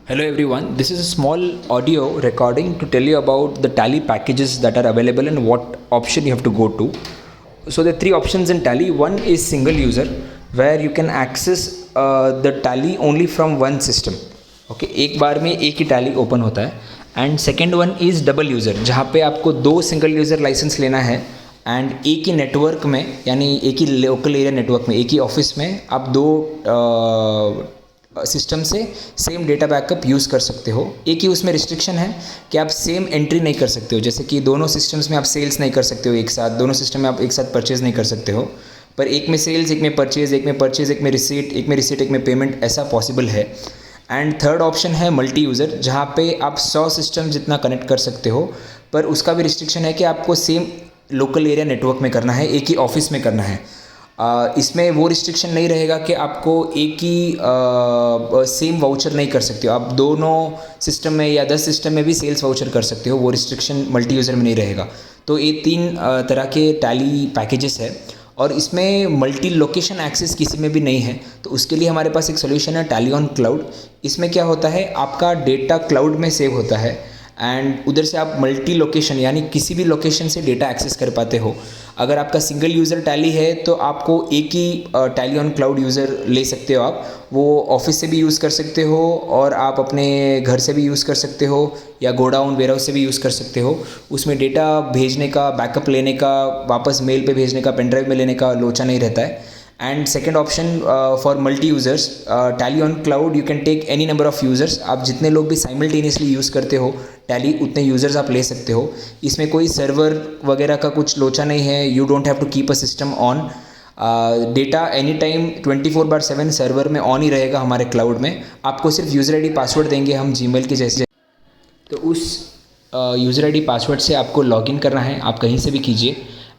Hello everyone, this is a small audio recording to tell you about the Tally packages that are available and what option you have to go to. So there are three options in Tally. One is single user where you can access the Tally only from one system. Okay, एक बार में एक ही Tally open होता है. And second one is double user जहाँ पे आपको दो single user licence लेना है एंड एक ही नेटवर्क में यानी एक ही लोकल एरिया नेटवर्क में एक ही ऑफिस में आप दो सिस्टम से सेम डेटा बैकअप यूज़ कर सकते हो. एक ही उसमें रिस्ट्रिक्शन है कि आप सेम एंट्री नहीं कर सकते हो. जैसे कि दोनों सिस्टम्स में आप सेल्स नहीं कर सकते हो एक साथ, दोनों सिस्टम में आप एक साथ परचेज़ नहीं कर सकते हो, पर एक में सेल्स, एक में परचेज़, एक में परचेज़, एक में रिसीट, एक में पेमेंट, ऐसा पॉसिबल है. एंड थर्ड ऑप्शन है मल्टी यूज़र जहाँ पे आप 100 सिस्टम जितना कनेक्ट कर सकते हो, पर उसका भी रिस्ट्रिक्शन है कि आपको सेम लोकल एरिया नेटवर्क में करना है, एक ही ऑफिस में करना है. इसमें वो रिस्ट्रिक्शन नहीं रहेगा कि आपको एक ही सेम वाउचर नहीं कर सकते हो. आप दोनों सिस्टम में या 10 सिस्टम में भी सेल्स वाउचर कर सकते हो. वो रिस्ट्रिक्शन मल्टी यूज़र में नहीं रहेगा. तो ये तीन तरह के टैली पैकेजेस है और इसमें मल्टी लोकेशन एक्सेस किसी में भी नहीं है. तो उसके लिए हमारे पास एक सोल्यूशन है टैली ऑन क्लाउड. इसमें क्या होता है, आपका डेटा क्लाउड में सेव होता है एंड उधर से आप मल्टी लोकेशन यानी किसी भी लोकेशन से डेटा एक्सेस कर पाते हो. अगर आपका सिंगल यूज़र टैली है तो आपको एक ही टैली ऑन क्लाउड यूज़र ले सकते हो. आप वो ऑफिस से भी यूज़ कर सकते हो और आप अपने घर से भी यूज़ कर सकते हो या गोडाउन वेयरहाउस से भी यूज़ कर सकते हो. उसमें डेटा भेजने का, बैकअप लेने का, वापस मेल पे भेजने का, पेन ड्राइव में लेने का लोचा नहीं रहता है. And second option for multi users, Tally on cloud you can take any number of users. आप जितने लोग भी साइमल्टेनियसली यूज़ करते हो टैली उतने यूज़र्स आप ले सकते हो. इसमें कोई सर्वर वगैरह का कुछ लोचा नहीं है. You don't have to keep a system on. Data any time 24/7 server में ऑन ही रहेगा हमारे क्लाउड में. आपको सिर्फ यूज़र आईडी पासवर्ड देंगे हम जीमेल के जैसे. तो उस यूज़र आईडी पासवर्ड से आपको लॉगिन करना है. आप कहीं से भी कीजिए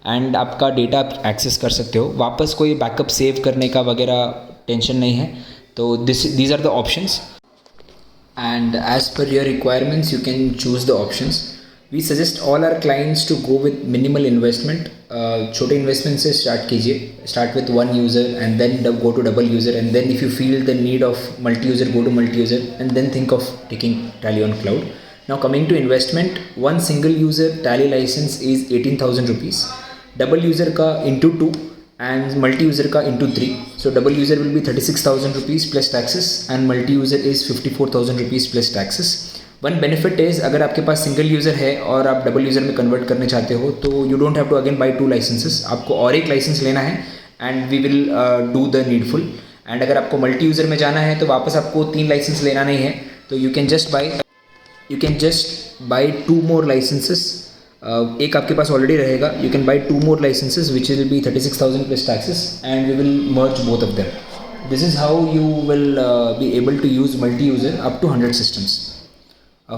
एंड आपका डेटा आप एक्सेस कर सकते हो. वापस कोई बैकअप सेव करने का वगैरह टेंशन नहीं है. तो these are the options and as per your requirements you can choose the options. We suggest all our clients to go with minimal investment. छोटे इन्वेस्टमेंट से स्टार्ट कीजिए. Start with one user and then go to double user and then if you feel the need of multi user, go to multi user and then think of taking Tally on cloud. Now coming to investment, one single user Tally license is 18,000 rupees. Double user का into 2 and multi user का into 3. So double user will be 36,000 rupees plus taxes and multi user is 54,000 rupees plus taxes. One benefit is अगर आपके पास single user है और आप double user में convert करने चाहते हो तो you don't have to again buy 2 licences. आपको और एक लाइसेंस लेना है and we will do the needful. And अगर आपको मल्टी यूज़र में जाना है तो वापस आपको 3 लाइसेंस लेना नहीं है. तो you can just buy 2 more licences. एक आपके पास ऑलरेडी रहेगा. You can buy 2 more licences which will be 36,000 plus taxes and we will merge both of them. This is how you will be able to use multi user up to 100 systems.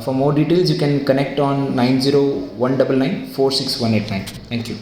For more details you can connect on 9019946189. Thank you.